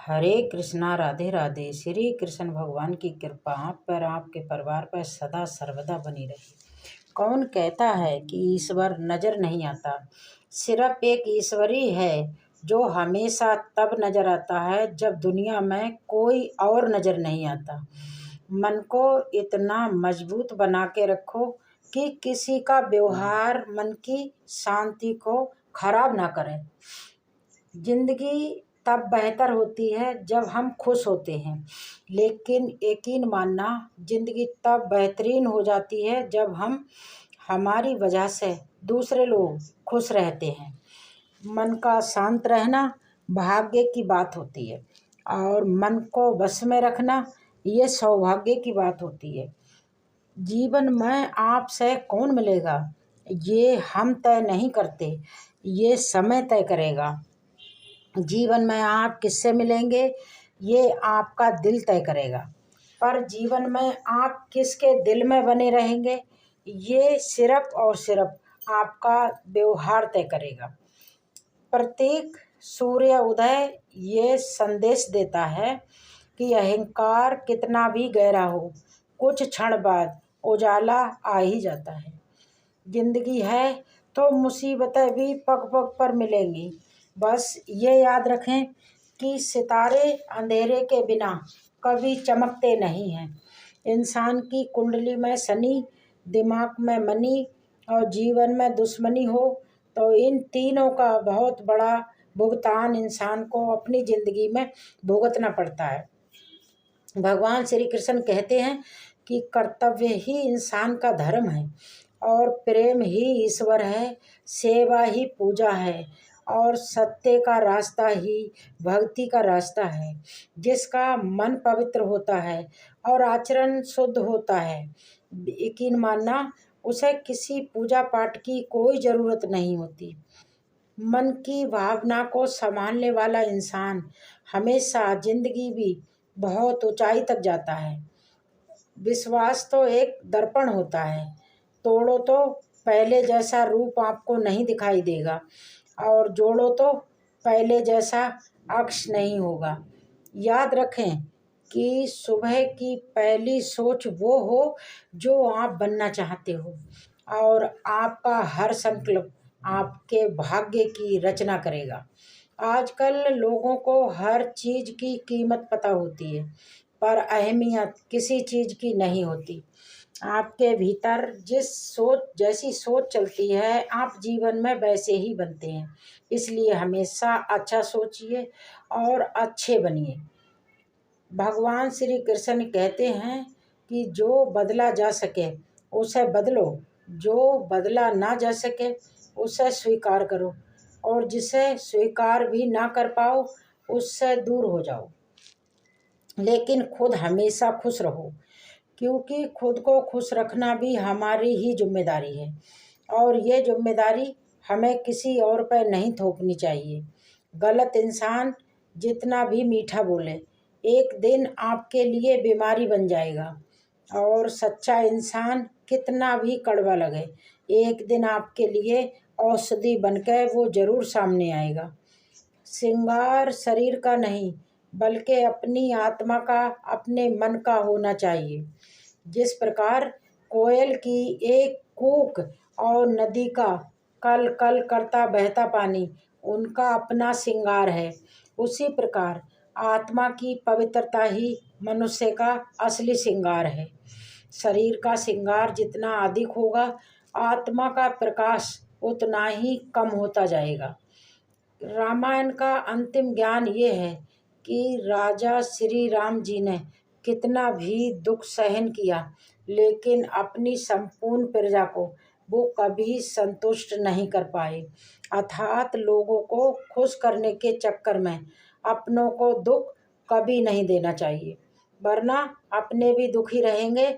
हरे कृष्णा, राधे राधे। श्री कृष्ण भगवान की कृपा आप पर, आपके परिवार पर सदा सर्वदा बनी रहे। कौन कहता है कि ईश्वर नजर नहीं आता? सिर्फ एक ईश्वर ही है जो हमेशा तब नजर आता है जब दुनिया में कोई और नजर नहीं आता। मन को इतना मजबूत बना के रखो कि किसी का व्यवहार मन की शांति को खराब ना करे। जिंदगी तब बेहतर होती है जब हम खुश होते हैं, लेकिन यकीन मानना जिंदगी तब बेहतरीन हो जाती है जब हमारी वजह से दूसरे लोग खुश रहते हैं। मन का शांत रहना भाग्य की बात होती है और मन को बस में रखना ये सौभाग्य की बात होती है। जीवन में आपसे कौन मिलेगा ये हम तय नहीं करते, ये समय तय करेगा। जीवन में आप किससे मिलेंगे ये आपका दिल तय करेगा, पर जीवन में आप किसके दिल में बने रहेंगे ये सिर्फ और सिर्फ आपका व्यवहार तय करेगा। प्रत्येक सूर्य उदय ये संदेश देता है कि अहंकार कितना भी गहरा हो, कुछ क्षण बाद उजाला आ ही जाता है। जिंदगी है तो मुसीबतें भी पग पग पर मिलेंगी। बस ये याद रखें कि सितारे अंधेरे के बिना कभी चमकते नहीं हैं। इंसान की कुंडली में शनि, दिमाग में मनी और जीवन में दुश्मनी हो तो इन तीनों का बहुत बड़ा भुगतान इंसान को अपनी ज़िंदगी में भुगतना पड़ता है। भगवान श्री कृष्ण कहते हैं कि कर्तव्य ही इंसान का धर्म है और प्रेम ही ईश्वर है, सेवा ही पूजा है और सत्य का रास्ता ही भक्ति का रास्ता है। जिसका मन पवित्र होता है और आचरण शुद्ध होता है, यकीन मानना उसे किसी पूजा पाठ की कोई ज़रूरत नहीं होती। मन की भावना को संभालने वाला इंसान हमेशा जिंदगी भी बहुत ऊंचाई तक जाता है। विश्वास तो एक दर्पण होता है, तोड़ो तो पहले जैसा रूप आपको नहीं दिखाई देगा और जोड़ो तो पहले जैसा अक्स नहीं होगा। याद रखें कि सुबह की पहली सोच वो हो जो आप बनना चाहते हो और आपका हर संकल्प आपके भाग्य की रचना करेगा। आजकल लोगों को हर चीज़ की कीमत पता होती है, पर अहमियत किसी चीज़ की नहीं होती। आपके भीतर जैसी सोच चलती है, आप जीवन में वैसे ही बनते हैं। इसलिए हमेशा अच्छा सोचिए और अच्छे बनिए। भगवान श्री कृष्ण कहते हैं कि जो बदला जा सके उसे बदलो, जो बदला ना जा सके उसे स्वीकार करो और जिसे स्वीकार भी ना कर पाओ उससे दूर हो जाओ। लेकिन खुद हमेशा खुश रहो, क्योंकि खुद को खुश रखना भी हमारी ही जिम्मेदारी है और ये जिम्मेदारी हमें किसी और पर नहीं थोपनी चाहिए। गलत इंसान जितना भी मीठा बोले एक दिन आपके लिए बीमारी बन जाएगा और सच्चा इंसान कितना भी कड़वा लगे एक दिन आपके लिए औषधि बनकर वो जरूर सामने आएगा। श्रृंगार शरीर का नहीं बल्कि अपनी आत्मा का, अपने मन का होना चाहिए। जिस प्रकार कोयल की एक कूक और नदी का कल कल करता बहता पानी उनका अपना श्रृंगार है, उसी प्रकार आत्मा की पवित्रता ही मनुष्य का असली श्रृंगार है। शरीर का श्रृंगार जितना अधिक होगा, आत्मा का प्रकाश उतना ही कम होता जाएगा। रामायण का अंतिम ज्ञान ये है कि राजा श्री राम जी ने कितना भी दुख सहन किया, लेकिन अपनी संपूर्ण प्रजा को वो कभी संतुष्ट नहीं कर पाए। अर्थात लोगों को खुश करने के चक्कर में अपनों को दुख कभी नहीं देना चाहिए, वरना अपने भी दुखी रहेंगे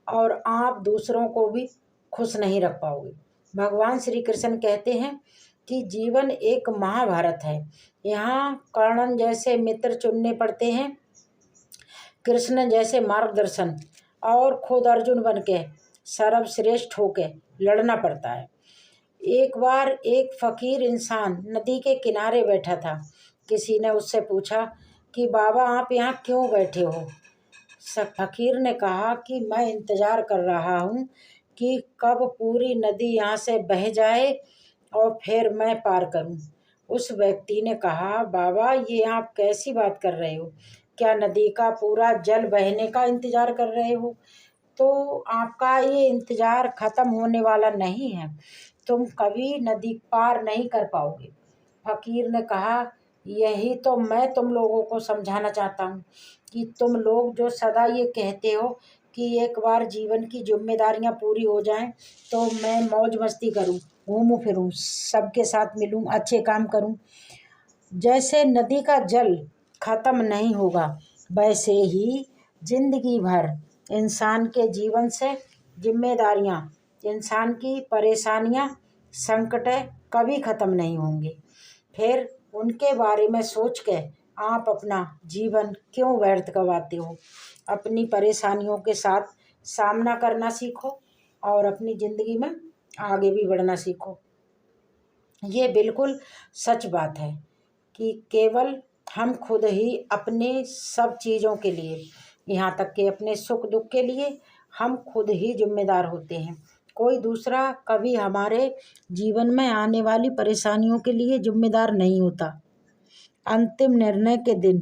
और आप दूसरों को भी खुश नहीं रख पाओगे। भगवान श्री कृष्ण कहते हैं कि जीवन एक महाभारत है। यहाँ कर्णन जैसे मित्र चुनने पड़ते हैं, कृष्ण जैसे मार्गदर्शन और खुद अर्जुन बन के सर्वश्रेष्ठ होके लड़ना पड़ता है। एक बार एक फकीर इंसान नदी के किनारे बैठा था। किसी ने उससे पूछा कि बाबा आप यहाँ क्यों बैठे हो। फकीर ने कहा कि मैं इंतज़ार कर रहा हूँ कि कब पूरी नदी यहाँ से बह जाए और फिर मैं पार करूँ। उस व्यक्ति ने कहा बाबा ये आप कैसी बात कर रहे हो, क्या नदी का पूरा जल बहने का इंतज़ार कर रहे हो? तो आपका ये इंतज़ार ख़त्म होने वाला नहीं है, तुम कभी नदी पार नहीं कर पाओगे। फकीर ने कहा यही तो मैं तुम लोगों को समझाना चाहता हूँ कि तुम लोग जो सदा ये कहते हो कि एक बार जीवन की जिम्मेदारियाँ पूरी हो जाएं तो मैं मौज मस्ती करूँ, घूमूं फिरूं, सबके साथ मिलूं, अच्छे काम करूं। जैसे नदी का जल खत्म नहीं होगा वैसे ही जिंदगी भर इंसान के जीवन से जिम्मेदारियां, इंसान की परेशानियां, संकटें कभी खत्म नहीं होंगे। फिर उनके बारे में सोच के आप अपना जीवन क्यों व्यर्थ गवाते हो। अपनी परेशानियों के साथ सामना करना सीखो और अपनी ज़िंदगी में आगे भी बढ़ना सीखो। ये बिल्कुल सच बात है कि केवल हम खुद ही अपने सब चीज़ों के लिए, यहाँ तक कि अपने सुख दुख के लिए हम खुद ही जिम्मेदार होते हैं। कोई दूसरा कभी हमारे जीवन में आने वाली परेशानियों के लिए जिम्मेदार नहीं होता। अंतिम निर्णय के दिन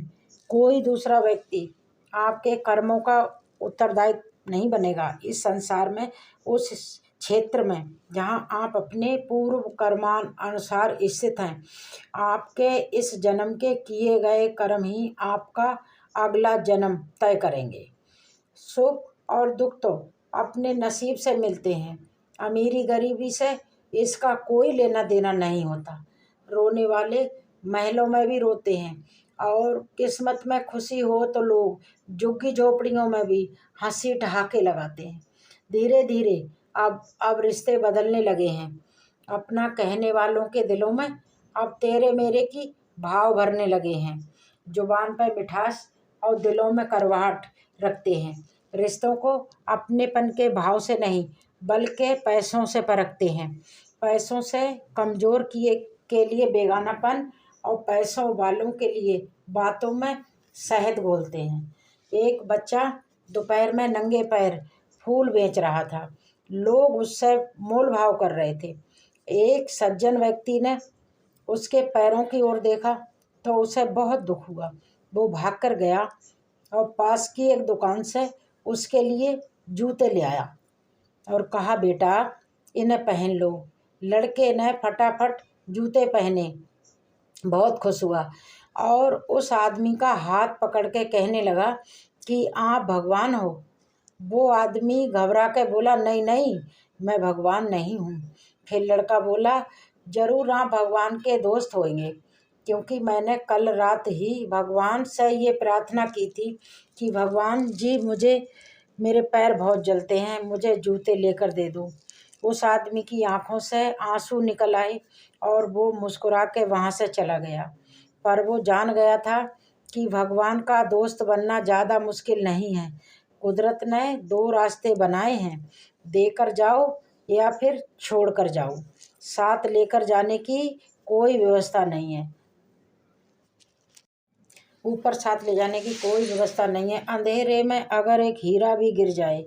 कोई दूसरा व्यक्ति आपके कर्मों का उत्तरदायित्व नहीं बनेगा। इस संसार में, उस क्षेत्र में जहाँ आप अपने पूर्व कर्मान अनुसार स्थित हैं, आपके इस जन्म के किए गए कर्म ही आपका अगला जन्म तय करेंगे। सुख और दुख तो अपने नसीब से मिलते हैं, अमीरी गरीबी से इसका कोई लेना देना नहीं होता। रोने वाले महलों में भी रोते हैं और किस्मत में खुशी हो तो लोग झुग्गी झोपड़ियों में भी हंसी ठहाके लगाते हैं। धीरे धीरे अब रिश्ते बदलने लगे हैं। अपना कहने वालों के दिलों में अब तेरे मेरे की भाव भरने लगे हैं। जुबान पर मिठास और दिलों में कड़वाहट रखते हैं। रिश्तों को अपनेपन के भाव से नहीं बल्कि पैसों से परखते हैं। पैसों से कमज़ोर किए के लिए बेगानापन और पैसों वालों के लिए बातों में शहद घोलते हैं। एक बच्चा दोपहर में नंगे पैर फूल बेच रहा था। लोग उससे मोल भाव कर रहे थे। एक सज्जन व्यक्ति ने उसके पैरों की ओर देखा तो उसे बहुत दुख हुआ। वो भागकर गया और पास की एक दुकान से उसके लिए जूते ले आया और कहा बेटा इन्हें पहन लो। लड़के ने फटाफट जूते पहने, बहुत खुश हुआ और उस आदमी का हाथ पकड़ के कहने लगा कि आप भगवान हो। वो आदमी घबरा के बोला नहीं नहीं, मैं भगवान नहीं हूँ। फिर लड़का बोला जरूर आप भगवान के दोस्त होंगे, क्योंकि मैंने कल रात ही भगवान से ये प्रार्थना की थी कि भगवान जी मुझे, मेरे पैर बहुत जलते हैं, मुझे जूते लेकर दे दो। उस आदमी की आंखों से आंसू निकल आए और वो मुस्कुरा के वहाँ से चला गया। पर वो जान गया था कि भगवान का दोस्त बनना ज़्यादा मुश्किल नहीं है। कुदरत ने दो रास्ते बनाए हैं, देकर जाओ या फिर छोड़ कर जाओ। साथ लेकर जाने की कोई व्यवस्था नहीं है, ऊपर साथ ले जाने की कोई व्यवस्था नहीं है। अंधेरे में अगर एक हीरा भी गिर जाए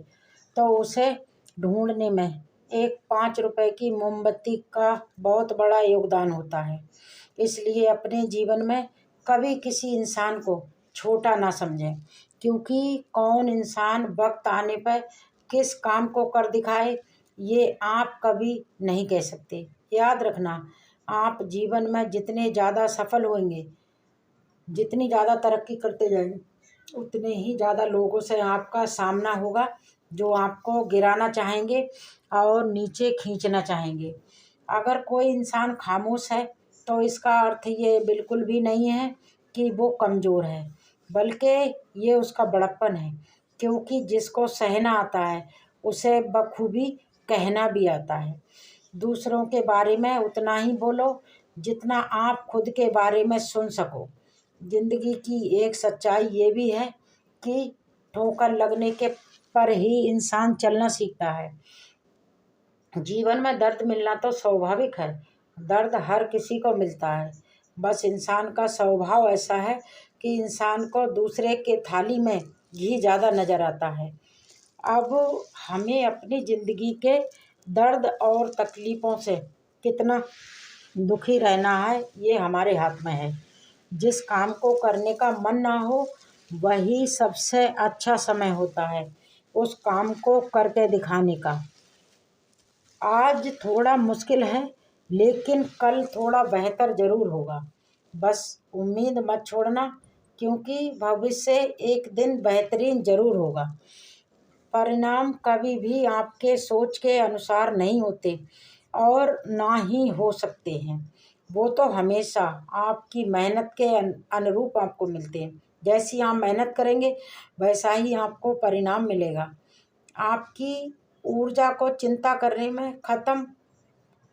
तो उसे ढूंढने में एक 5 रुपए की मोमबत्ती का बहुत बड़ा योगदान होता है। इसलिए अपने जीवन में कभी किसी इंसान को छोटा ना समझें, क्योंकि कौन इंसान वक्त आने पर किस काम को कर दिखाए ये आप कभी नहीं कह सकते। याद रखना, आप जीवन में जितने ज़्यादा सफल होंगे, जितनी ज़्यादा तरक्की करते जाएंगे, उतने ही ज़्यादा लोगों से आपका सामना होगा जो आपको गिराना चाहेंगे और नीचे खींचना चाहेंगे। अगर कोई इंसान खामोश है तो इसका अर्थ ये बिल्कुल भी नहीं है कि वो कमज़ोर है, बल्कि ये उसका बड़प्पन है। क्योंकि जिसको सहना आता है उसे बखूबी कहना भी आता है। दूसरों के बारे में उतना ही बोलो जितना आप खुद के बारे में सुन सको। जिंदगी की एक सच्चाई ये भी है कि ठोकर लगने के पर ही इंसान चलना सीखता है। जीवन में दर्द मिलना तो स्वाभाविक है, दर्द हर किसी को मिलता है। बस इंसान का स्वभाव ऐसा है कि इंसान को दूसरे के थाली में घी ज़्यादा नज़र आता है। अब हमें अपनी ज़िंदगी के दर्द और तकलीफ़ों से कितना दुखी रहना है ये हमारे हाथ में है। जिस काम को करने का मन ना हो वही सबसे अच्छा समय होता है उस काम को करके दिखाने का। आज थोड़ा मुश्किल है लेकिन कल थोड़ा बेहतर ज़रूर होगा। बस उम्मीद मत छोड़ना, क्योंकि भविष्य एक दिन बेहतरीन ज़रूर होगा। परिणाम कभी भी आपके सोच के अनुसार नहीं होते और ना ही हो सकते हैं। वो तो हमेशा आपकी मेहनत के अनुरूप आपको मिलते हैं। जैसी आप मेहनत करेंगे वैसा ही आपको परिणाम मिलेगा। आपकी ऊर्जा को चिंता करने में ख़त्म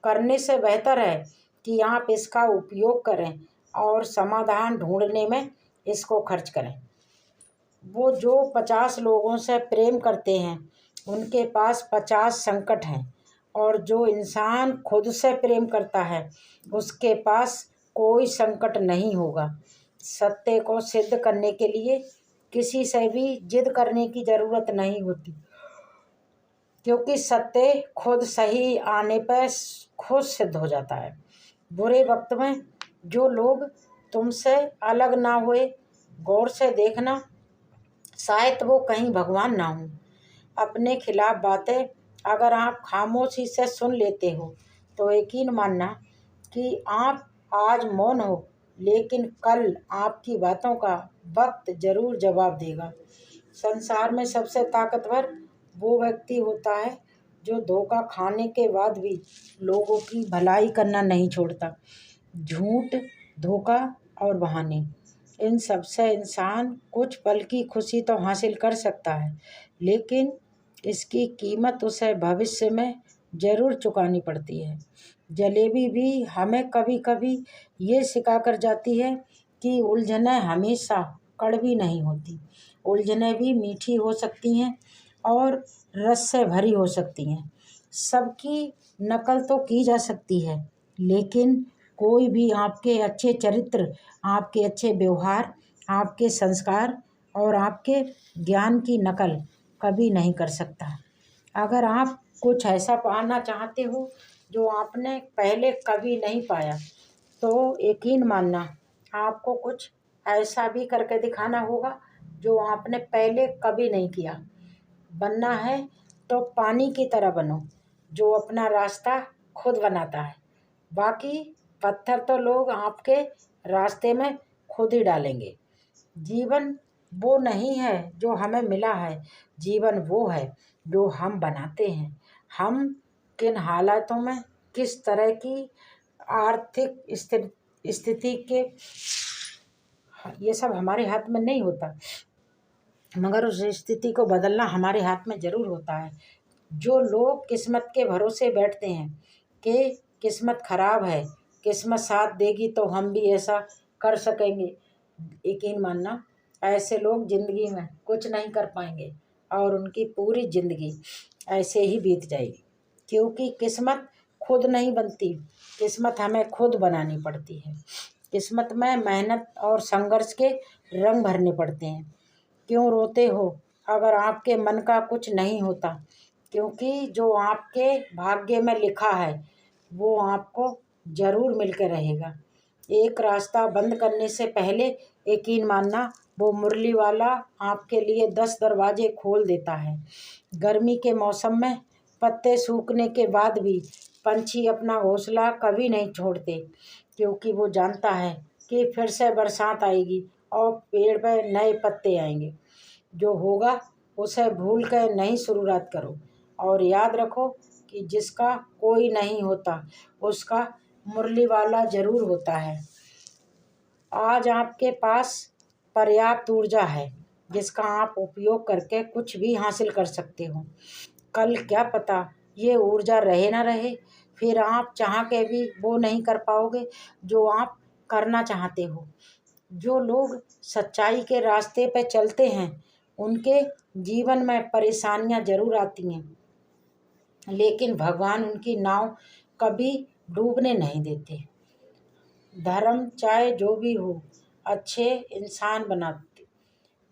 करने से बेहतर है कि आप इसका उपयोग करें और समाधान ढूंढने में इसको खर्च करें। वो जो 50 लोगों से प्रेम करते हैं उनके पास 50 संकट हैं, और जो इंसान खुद से प्रेम करता है उसके पास कोई संकट नहीं होगा। सत्य को सिद्ध करने के लिए किसी से भी जिद करने की ज़रूरत नहीं होती, क्योंकि सत्य खुद सही आने पर खुद सिद्ध हो जाता है। बुरे वक्त में जो लोग तुमसे अलग ना हुए, गौर से देखना, शायद वो कहीं भगवान ना हो। अपने खिलाफ बातें अगर आप खामोशी से सुन लेते हो तो यकीन मानना कि आप आज मौन हो, लेकिन कल आपकी बातों का वक्त ज़रूर जवाब देगा। संसार में सबसे ताकतवर वो व्यक्ति होता है जो धोखा खाने के बाद भी लोगों की भलाई करना नहीं छोड़ता। झूठ, धोखा और बहाने, इन सब से इंसान कुछ पल की खुशी तो हासिल कर सकता है, लेकिन इसकी कीमत उसे भविष्य में ज़रूर चुकानी पड़ती है। जलेबी भी हमें कभी कभी ये सिखा कर जाती है कि उलझनें हमेशा कड़वी नहीं होती। उलझनें भी मीठी हो सकती हैं और रस से भरी हो सकती हैं। सबकी नकल तो की जा सकती है, लेकिन कोई भी आपके अच्छे चरित्र, आपके अच्छे व्यवहार, आपके संस्कार और आपके ज्ञान की नकल कभी नहीं कर सकता। अगर आप कुछ ऐसा पाना चाहते हो जो आपने पहले कभी नहीं पाया, तो यकीन मानना आपको कुछ ऐसा भी करके दिखाना होगा जो आपने पहले कभी नहीं किया। बनना है तो पानी की तरह बनो, जो अपना रास्ता खुद बनाता है। बाकी पत्थर तो लोग आपके रास्ते में खुद ही डालेंगे। जीवन वो नहीं है जो हमें मिला है, जीवन वो है जो हम बनाते हैं। हम किन हालातों में, किस तरह की आर्थिक स्थिति के, ये सब हमारे हाथ में नहीं होता, मगर उस स्थिति को बदलना हमारे हाथ में ज़रूर होता है। जो लोग किस्मत के भरोसे बैठते हैं कि किस्मत खराब है, किस्मत साथ देगी तो हम भी ऐसा कर सकेंगे, यकीन मानना ऐसे लोग ज़िंदगी में कुछ नहीं कर पाएंगे और उनकी पूरी ज़िंदगी ऐसे ही बीत जाएगी। क्योंकि किस्मत खुद नहीं बनती, किस्मत हमें खुद बनानी पड़ती है। किस्मत में मेहनत और संघर्ष के रंग भरने पड़ते हैं। क्यों रोते हो अगर आपके मन का कुछ नहीं होता? क्योंकि जो आपके भाग्य में लिखा है वो आपको ज़रूर मिलकर रहेगा। एक रास्ता बंद करने से पहले यकीन मानना वो मुरली वाला आपके लिए 10 दरवाजे खोल देता है। गर्मी के मौसम में पत्ते सूखने के बाद भी पंछी अपना घोंसला कभी नहीं छोड़ते, क्योंकि वो जानता है कि फिर से बरसात आएगी और पेड़ पर नए पत्ते आएंगे। जो होगा उसे भूल कर नई शुरुआत करो और याद रखो कि जिसका कोई नहीं होता उसका मुरली वाला ज़रूर होता है। आज आपके पास पर्याप्त ऊर्जा है जिसका आप उपयोग करके कुछ भी हासिल कर सकते हो। कल क्या पता ये ऊर्जा रहे ना रहे, फिर आप चाह के भी वो नहीं कर पाओगे जो आप करना चाहते हो। जो लोग सच्चाई के रास्ते पे चलते हैं उनके जीवन में परेशानियां ज़रूर आती हैं, लेकिन भगवान उनकी नाव कभी डूबने नहीं देते। धर्म चाहे जो भी हो, अच्छे इंसान बनाते।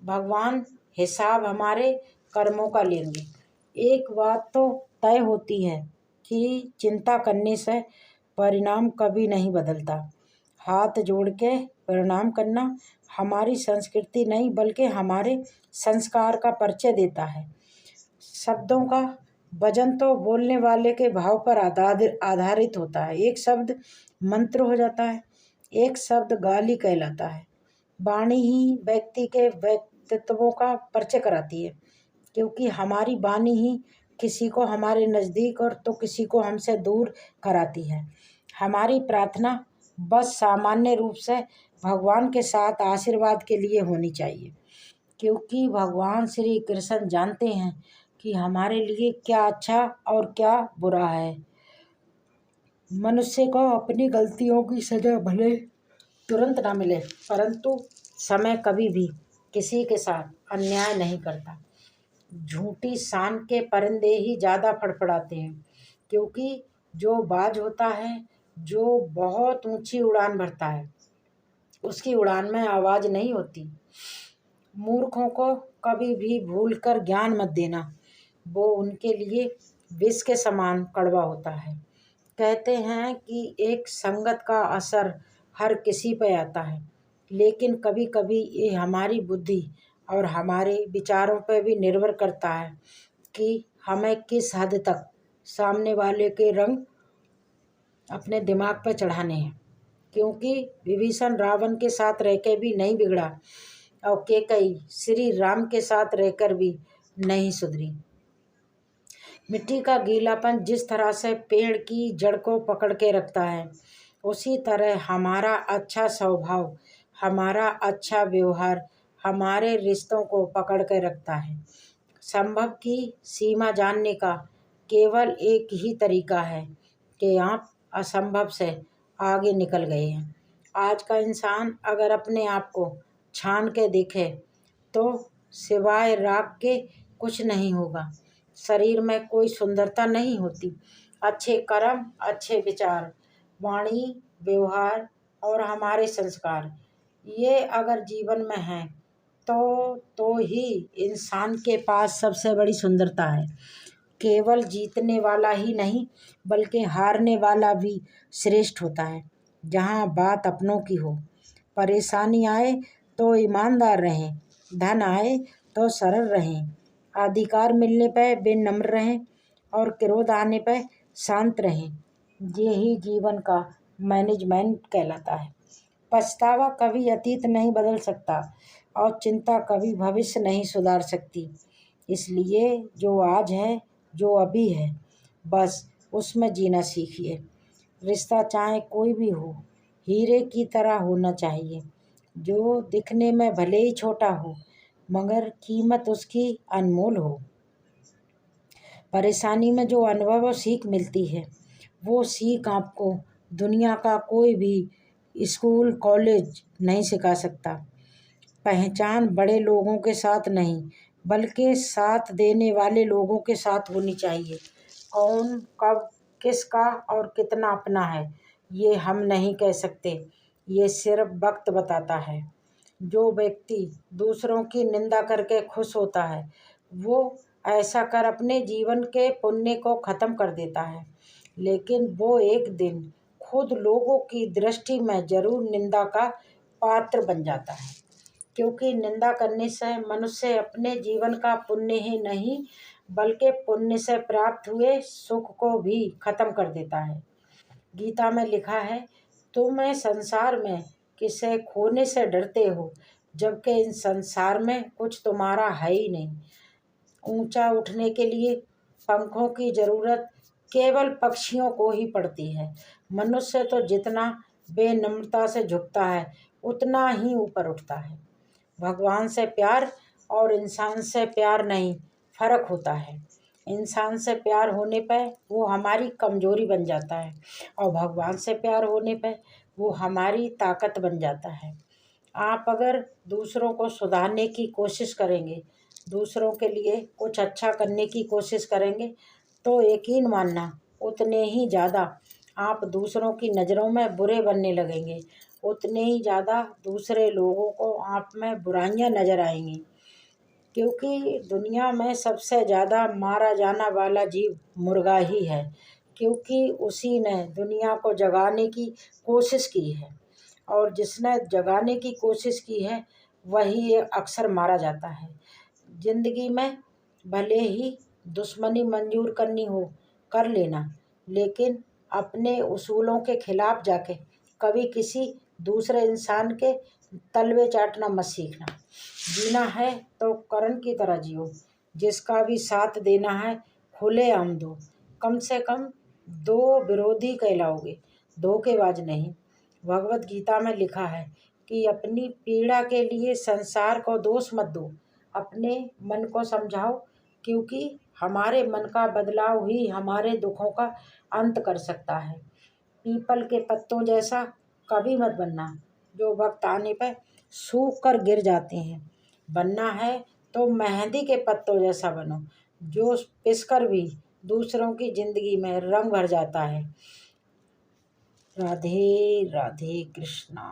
भगवान हिसाब हमारे कर्मों का लेंगे। एक बात तो तय होती है कि चिंता करने से परिणाम कभी नहीं बदलता। हाथ जोड़ के प्रणाम करना हमारी संस्कृति नहीं बल्कि हमारे संस्कार का परिचय देता है। शब्दों का वजन तो बोलने वाले के भाव पर आधारित होता है। एक शब्द मंत्र हो जाता है, एक शब्द गाली कहलाता है। वाणी ही व्यक्ति के व्यक्तित्वों का परिचय कराती है, क्योंकि हमारी वाणी ही किसी को हमारे नज़दीक और तो किसी को हमसे दूर कराती है। हमारी प्रार्थना बस सामान्य रूप से भगवान के साथ आशीर्वाद के लिए होनी चाहिए, क्योंकि भगवान श्री कृष्ण जानते हैं कि हमारे लिए क्या अच्छा और क्या बुरा है। मनुष्य को अपनी गलतियों की सजा भले तुरंत ना मिले, परंतु समय कभी भी किसी के साथ अन्याय नहीं करता। झूठी शान के परिंदे ही ज़्यादा फड़फड़ाते हैं, क्योंकि जो बाज होता है, जो बहुत ऊंची उड़ान भरता है, उसकी उड़ान में आवाज़ नहीं होती। मूर्खों को कभी भी भूलकर ज्ञान मत देना, वो उनके लिए विष के समान कड़वा होता है। कहते हैं कि एक संगत का असर हर किसी पे आता है, लेकिन कभी कभी ये हमारी बुद्धि और हमारे विचारों पर भी निर्भर करता है कि हमें किस हद तक सामने वाले के रंग अपने दिमाग पर चढ़ाने हैं। क्योंकि विभीषण रावण के साथ रहकर भी नहीं बिगड़ा और कैकेयी श्री राम के साथ रहकर भी नहीं सुधरी। मिट्टी का गीलापन जिस तरह से पेड़ की जड़ को पकड़ के रखता है, उसी तरह हमारा अच्छा स्वभाव, हमारा अच्छा व्यवहार हमारे रिश्तों को पकड़ के रखता है। संभव की सीमा जानने का केवल एक ही तरीका है कि आप असंभव से आगे निकल गए हैं। आज का इंसान अगर अपने आप को छान के देखे तो सिवाय राग के कुछ नहीं होगा। शरीर में कोई सुंदरता नहीं होती। अच्छे कर्म, अच्छे विचार, वाणी, व्यवहार और हमारे संस्कार, ये अगर जीवन में हैं तो ही इंसान के पास सबसे बड़ी सुंदरता है। केवल जीतने वाला ही नहीं बल्कि हारने वाला भी श्रेष्ठ होता है। जहाँ बात अपनों की हो। परेशानी आए तो ईमानदार रहें, धन आए तो सरल रहें, अधिकार मिलने पर विनम्र रहें और क्रोध आने पर शांत रहें। यही जीवन का मैनेजमेंट कहलाता है। पछतावा कभी अतीत नहीं बदल सकता और चिंता कभी भविष्य नहीं सुधार सकती। इसलिए जो आज है, जो अभी है, बस उसमें जीना सीखिए। रिश्ता चाहे कोई भी हो, हीरे की तरह होना चाहिए, जो दिखने में भले ही छोटा हो मगर कीमत उसकी अनमोल हो। परेशानी में जो अनुभव और सीख मिलती है, वो सीख आपको दुनिया का कोई भी स्कूल कॉलेज नहीं सिखा सकता। पहचान बड़े लोगों के साथ नहीं बल्कि साथ देने वाले लोगों के साथ होनी चाहिए। कौन कब किसका और कितना अपना है, ये हम नहीं कह सकते, ये सिर्फ वक्त बताता है। जो व्यक्ति दूसरों की निंदा करके खुश होता है, वो ऐसा कर अपने जीवन के पुण्य को ख़त्म कर देता है। लेकिन वो एक दिन खुद लोगों की दृष्टि में जरूर निंदा का पात्र बन जाता है, क्योंकि निंदा करने से मनुष्य अपने जीवन का पुण्य ही नहीं बल्कि पुण्य से प्राप्त हुए सुख को भी खत्म कर देता है। गीता में लिखा है, तुम इस संसार में किसे खोने से डरते हो, जबकि इन संसार में कुछ तुम्हारा है ही नहीं। ऊंचा उठने के लिए पंखों की जरूरत केवल पक्षियों को ही पड़ती है। मनुष्य तो जितना बेनम्रता से झुकता है उतना ही ऊपर उठता है। भगवान से प्यार और इंसान से प्यार नहीं, फर्क होता है। इंसान से प्यार होने पर वो हमारी कमजोरी बन जाता है और भगवान से प्यार होने पर वो हमारी ताकत बन जाता है। आप अगर दूसरों को सुधारने की कोशिश करेंगे, दूसरों के लिए कुछ अच्छा करने की कोशिश करेंगे, तो यकीन मानना उतने ही ज़्यादा आप दूसरों की नज़रों में बुरे बनने लगेंगे, उतने ही ज़्यादा दूसरे लोगों को आप में बुराइयां नज़र आएंगी। क्योंकि दुनिया में सबसे ज़्यादा मारा जाना वाला जीव मुर्गा ही है, क्योंकि उसी ने दुनिया को जगाने की कोशिश की है, और जिसने जगाने की कोशिश की है वही अक्सर मारा जाता है। जिंदगी में भले ही दुश्मनी मंजूर करनी हो कर लेना, लेकिन अपने उसूलों के खिलाफ जाके कभी किसी दूसरे इंसान के तलवे चाटना मत सीखना। जीना है तो करण की तरह जियो, जिसका भी साथ देना है खुलेआम दो। कम से कम दो विरोधी कहलाओगे, धोखेबाज नहीं। भगवत गीता में लिखा है कि अपनी पीड़ा के लिए संसार को दोष मत दो, अपने मन को समझाओ, क्योंकि हमारे मन का बदलाव ही हमारे दुखों का अंत कर सकता है। पीपल के पत्तों जैसा कभी मत बनना, जो वक्त आने पर सूख कर गिर जाते हैं। बनना है तो मेहंदी के पत्तों जैसा बनो, जो पिसकर भी दूसरों की जिंदगी में रंग भर जाता है। राधे राधे कृष्णा।